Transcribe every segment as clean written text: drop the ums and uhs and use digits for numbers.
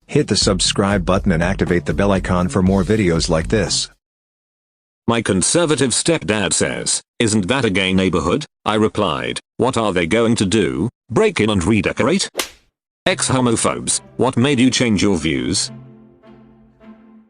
Hit the subscribe button and activate the bell icon for more videos like this. My conservative stepdad says, "Isn't that a gay neighborhood?" I replied, "What are they going to do? Break in and redecorate?" Ex-homophobes, what made you change your views?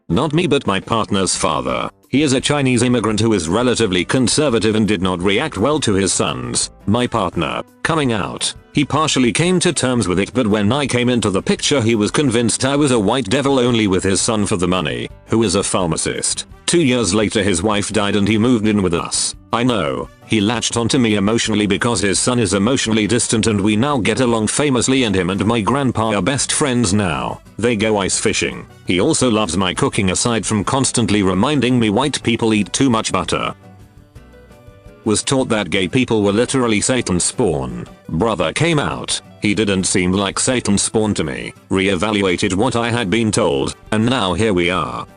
Not me, but my partner's father. He is a Chinese immigrant who is relatively conservative and did not react well to his son's, my partner, coming out. He partially came to terms with it, but when I came into the picture he was convinced I was a white devil only with his son for the money, who is a pharmacist. 2 years later his wife died and he moved in with us. I know, he latched onto me emotionally because his son is emotionally distant and we now get along famously, and him and my grandpa are best friends now. They go ice fishing. He also loves my cooking aside from constantly reminding me white people eat too much butter. Was taught that gay people were literally Satan's spawn. Brother came out. He didn't seem like Satan's spawn to me. Re-evaluated what I had been told, and now here we are.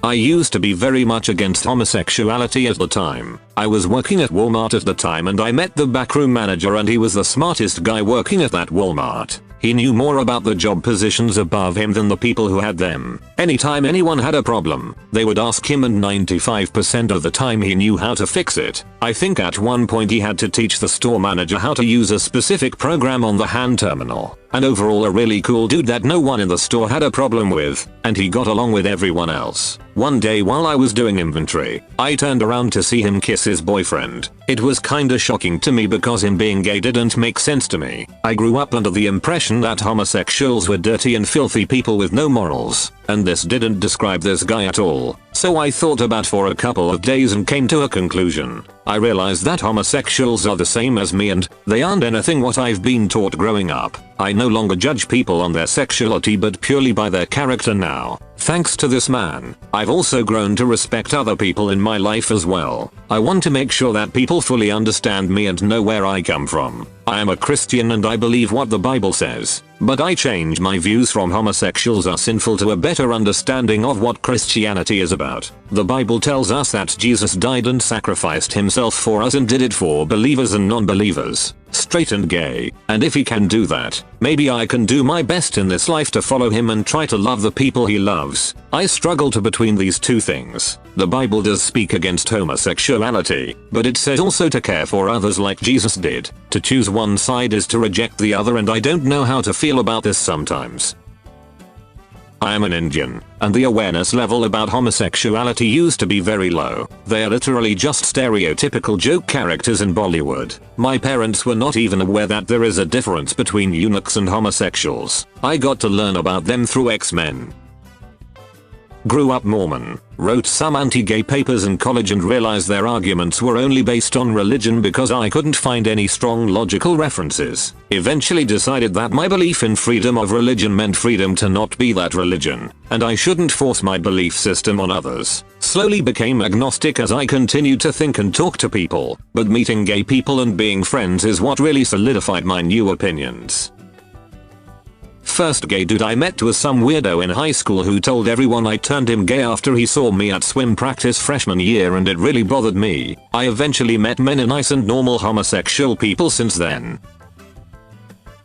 I used to be very much against homosexuality at the time. I was working at Walmart at the time and I met the backroom manager, and he was the smartest guy working at that Walmart. He knew more about the job positions above him than the people who had them. Anytime anyone had a problem, they would ask him, and 95% of the time he knew how to fix it. I think at one point he had to teach the store manager how to use a specific program on the hand terminal. And overall a really cool dude that no one in the store had a problem with, and he got along with everyone else. One day while I was doing inventory, I turned around to see him kiss his boyfriend. It was kinda shocking to me because him being gay didn't make sense to me. I grew up under the impression that homosexuals were dirty and filthy people with no morals, and this didn't describe this guy at all. So I thought about for a couple of days and came to a conclusion. I realized that homosexuals are the same as me and they aren't anything what I've been taught growing up. I no longer judge people on their sexuality but purely by their character now. Thanks to this man, I've also grown to respect other people in my life as well. I want to make sure that people fully understand me and know where I come from. I am a Christian and I believe what the Bible says, but I change my views from homosexuals are sinful to a better understanding of what Christianity is about. The Bible tells us that Jesus died and sacrificed himself for us and did it for believers and non-believers, straight and gay, and if he can do that, maybe I can do my best in this life to follow him and try to love the people he loves. I struggle between these two things. The Bible does speak against homosexuality, but it says also to care for others like Jesus did. To choose one side is to reject the other, and I don't know how to feel about this sometimes. I am an Indian, and the awareness level about homosexuality used to be very low. They are literally just stereotypical joke characters in Bollywood. My parents were not even aware that there is a difference between eunuchs and homosexuals. I got to learn about them through X-Men. Grew up Mormon, wrote some anti-gay papers in college and realized their arguments were only based on religion because I couldn't find any strong logical references. Eventually decided that my belief in freedom of religion meant freedom to not be that religion, and I shouldn't force my belief system on others. Slowly became agnostic as I continued to think and talk to people, but meeting gay people and being friends is what really solidified my new opinions. First gay dude I met was some weirdo in high school who told everyone I turned him gay after he saw me at swim practice freshman year, and it really bothered me. I eventually met many nice and normal homosexual people since then.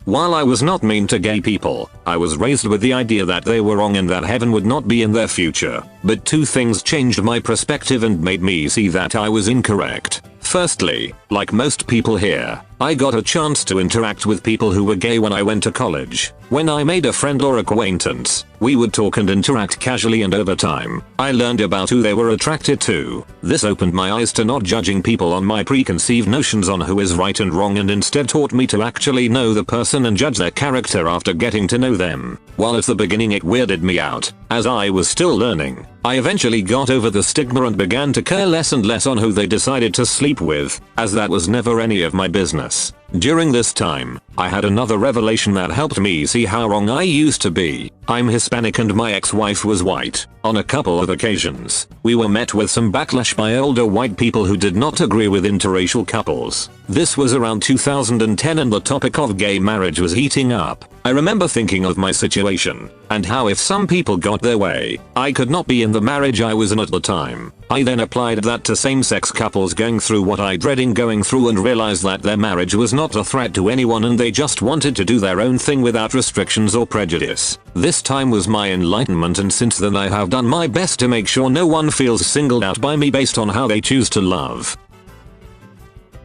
While I was not mean to gay people, I was raised with the idea that they were wrong and that heaven would not be in their future. But two things changed my perspective and made me see that I was incorrect. Firstly, like most people here, I got a chance to interact with people who were gay when I went to college. When I made a friend or acquaintance, we would talk and interact casually, and over time, I learned about who they were attracted to. This opened my eyes to not judging people on my preconceived notions on who is right and wrong, and instead taught me to actually know the person and judge their character after getting to know them. While at the beginning it weirded me out, as I was still learning, I eventually got over the stigma and began to care less and less on who they decided to sleep with, as that was never any of my business. During this time, I had another revelation that helped me see how wrong I used to be. I'm Hispanic and my ex-wife was white. On a couple of occasions, we were met with some backlash by older white people who did not agree with interracial couples. This was around 2010 and the topic of gay marriage was heating up. I remember thinking of my situation, and how if some people got their way, I could not be in the marriage I was in at the time. I then applied that to same-sex couples going through what I dreading going through and realized that their marriage was not not a threat to anyone and they just wanted to do their own thing without restrictions or prejudice. This time was my enlightenment, and since then I have done my best to make sure no one feels singled out by me based on how they choose to love.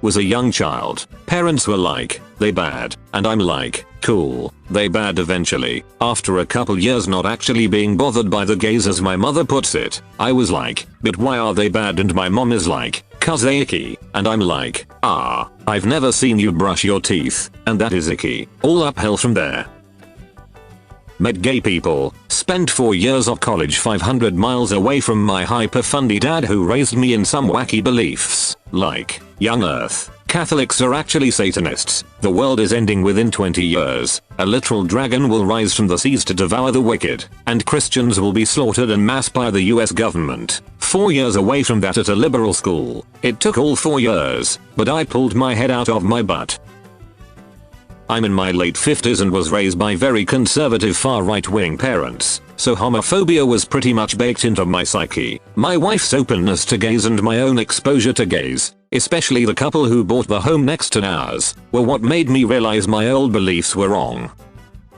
Was a young child. Parents were like, they bad, and I'm like, cool, they bad eventually. After a couple years not actually being bothered by the gays as my mother puts it, I was like, but why are they bad? And my mom is like, cause they icky, and I'm like, I've never seen you brush your teeth, and that is icky. All uphill from there. Met gay people, spent 4 years of college 500 miles away from my hyper-funny dad who raised me in some wacky beliefs, like, young earth, Catholics are actually Satanists, the world is ending within 20 years, a literal dragon will rise from the seas to devour the wicked, and Christians will be slaughtered en masse by the US government. 4 years away from that at a liberal school. It took all 4 years, but I pulled my head out of my butt. I'm in my late 50s and was raised by very conservative far right-wing parents, so homophobia was pretty much baked into my psyche. My wife's openness to gays and my own exposure to gays, especially the couple who bought the home next to ours, were what made me realize my old beliefs were wrong.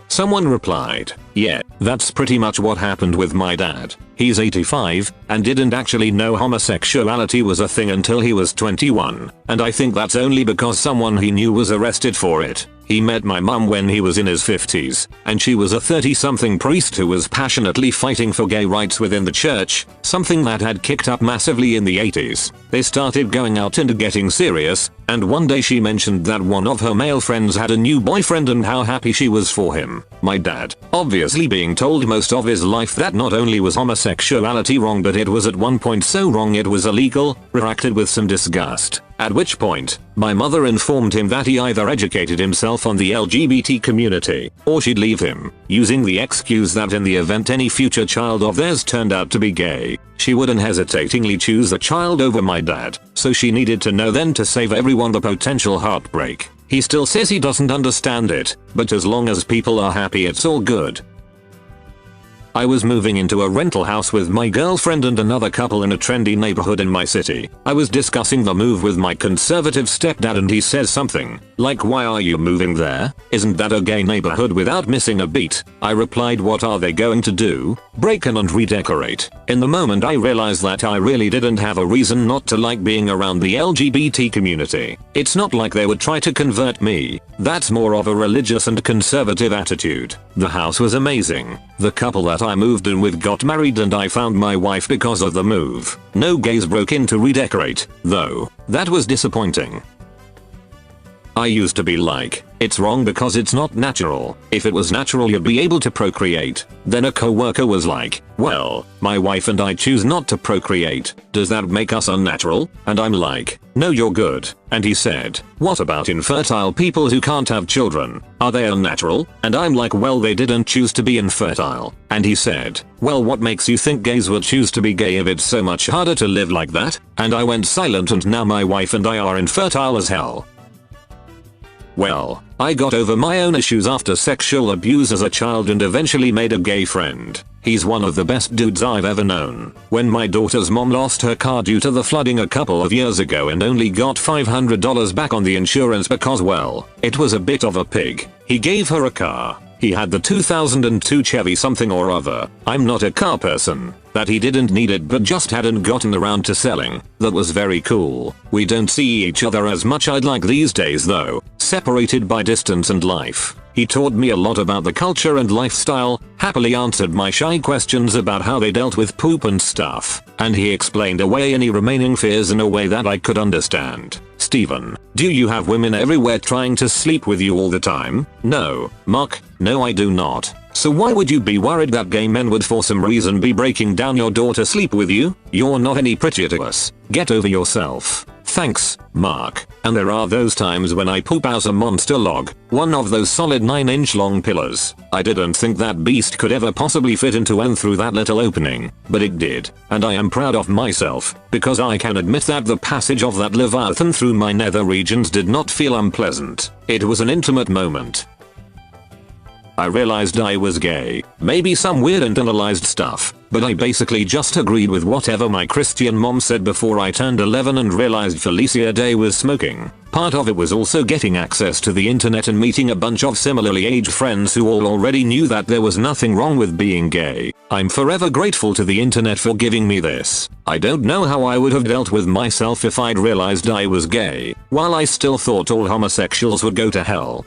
Someone replied, yeah, that's pretty much what happened with my dad. He's 85 and didn't actually know homosexuality was a thing until he was 21, and I think that's only because someone he knew was arrested for it. He met my mum when he was in his 50s, and she was a 30-something priest who was passionately fighting for gay rights within the church, something that had kicked up massively in the 80s. They started going out and getting serious, and one day she mentioned that one of her male friends had a new boyfriend and how happy she was for him. My dad, obviously being told most of his life that not only was homosexuality wrong but it was at one point so wrong it was illegal, reacted with some disgust. At which point, my mother informed him that he either educated himself on the LGBT community, or she'd leave him, using the excuse that in the event any future child of theirs turned out to be gay, she would unhesitatingly choose the child over my dad, so she needed to know then to save everyone the potential heartbreak. He still says he doesn't understand it, but as long as people are happy it's all good. I was moving into a rental house with my girlfriend and another couple in a trendy neighborhood in my city. I was discussing the move with my conservative stepdad and he says something like, why are you moving there? Isn't that a gay neighborhood? Without missing a beat, I replied, what are they going to do? Break in and redecorate. In the moment I realized that I really didn't have a reason not to like being around the LGBT community. It's not like they would try to convert me. That's more of a religious and conservative attitude. The house was amazing. The couple that I moved in with got married and I found my wife because of the move. No gays broke in to redecorate, though. That was disappointing. I used to be like, it's wrong because it's not natural. If it was natural you'd be able to procreate. Then a coworker was like, well, my wife and I choose not to procreate. Does that make us unnatural? And I'm like, no, you're good. And he said, what about infertile people who can't have children? Are they unnatural? And I'm like, well, they didn't choose to be infertile. And he said, well, what makes you think gays would choose to be gay if it's so much harder to live like that? And I went silent and now my wife and I are infertile as hell. Well, I got over my own issues after sexual abuse as a child and eventually made a gay friend. He's one of the best dudes I've ever known. When my daughter's mom lost her car due to the flooding a couple of years ago and only got $500 back on the insurance because, well, it was a bit of a pig, he gave her a car. He had the 2002 Chevy something or other. I'm not a car person. That he didn't need it but just hadn't gotten around to selling. That was very cool. We don't see each other as much I'd like these days though, separated by distance and life. He taught me a lot about the culture and lifestyle, happily answered my shy questions about how they dealt with poop and stuff, and he explained away any remaining fears in a way that I could understand. Steven, do you have women everywhere trying to sleep with you all the time? No, Mark, no I do not. So why would you be worried that gay men would for some reason be breaking down your door to sleep with you? You're not any prettier to us. Get over yourself. Thanks, Mark. And there are those times when I poop out a monster log, one of those solid 9-inch long pillars. I didn't think that beast could ever possibly fit into and through that little opening, but it did. And I am proud of myself, because I can admit that the passage of that leviathan through my nether regions did not feel unpleasant. It was an intimate moment. I realized I was gay. Maybe some weird internalized stuff, but I basically just agreed with whatever my Christian mom said before I turned 11 and realized Felicia Day was smoking. Part of it was also getting access to the internet and meeting a bunch of similarly aged friends who all already knew that there was nothing wrong with being gay. I'm forever grateful to the internet for giving me this. I don't know how I would have dealt with myself if I'd realized I was gay, while I still thought all homosexuals would go to hell.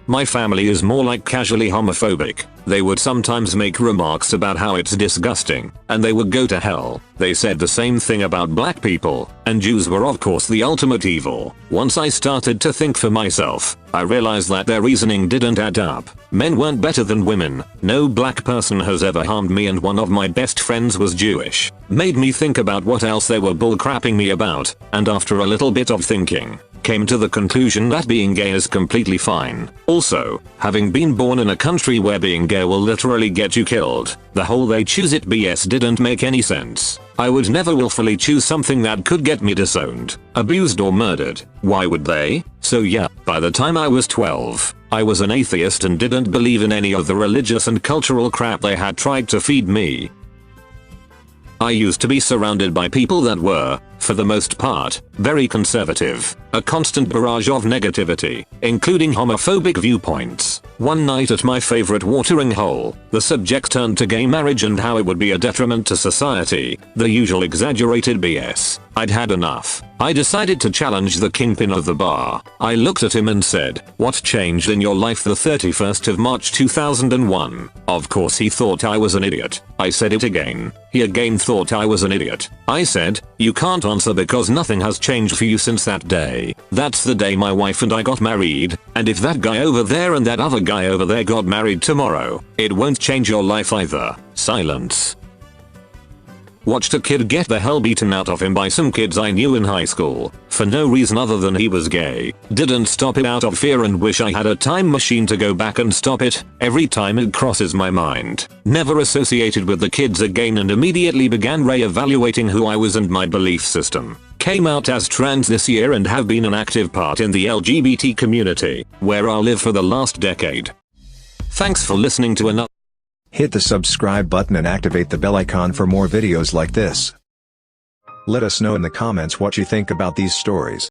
My family is more like casually homophobic. They would sometimes make remarks about how it's disgusting, and they would go to hell. They said the same thing about black people, and Jews were of course the ultimate evil. Once I started to think for myself, I realized that their reasoning didn't add up. Men weren't better than women. No black person has ever harmed me, and one of my best friends was Jewish. Made me think about what else they were bullcrapping me about, and after a little bit of thinking, came to the conclusion that being gay is completely fine. Also, having been born in a country where being gay will literally get you killed, the whole they choose it BS didn't make any sense. I would never willfully choose something that could get me disowned, abused or murdered. Why would they? So yeah, by the time I was 12, I was an atheist and didn't believe in any of the religious and cultural crap they had tried to feed me. I used to be surrounded by people that were, for the most part, very conservative. A constant barrage of negativity, including homophobic viewpoints. One night at my favorite watering hole, the subject turned to gay marriage and how it would be a detriment to society. The usual exaggerated BS. I'd had enough. I decided to challenge the kingpin of the bar. I looked at him and said, "What changed in your life the 31st of March 2001? Of course he thought I was an idiot. I said it again. He again thought I was an idiot. I said, "You can't answer because nothing has changed for you since that day. That's the day my wife and I got married, and if that guy over there and that other guy over there got married tomorrow, it won't change your life either." Silence. Watched a kid get the hell beaten out of him by some kids I knew in high school, for no reason other than he was gay. Didn't stop it out of fear and wish I had a time machine to go back and stop it. Every time it crosses my mind. Never associated with the kids again and immediately began re-evaluating who I was and my belief system. Came out as trans this year and have been an active part in the LGBT community, where I live for the last decade. Thanks for listening to another. Hit the subscribe button and activate the bell icon for more videos like this. Let us know in the comments what you think about these stories.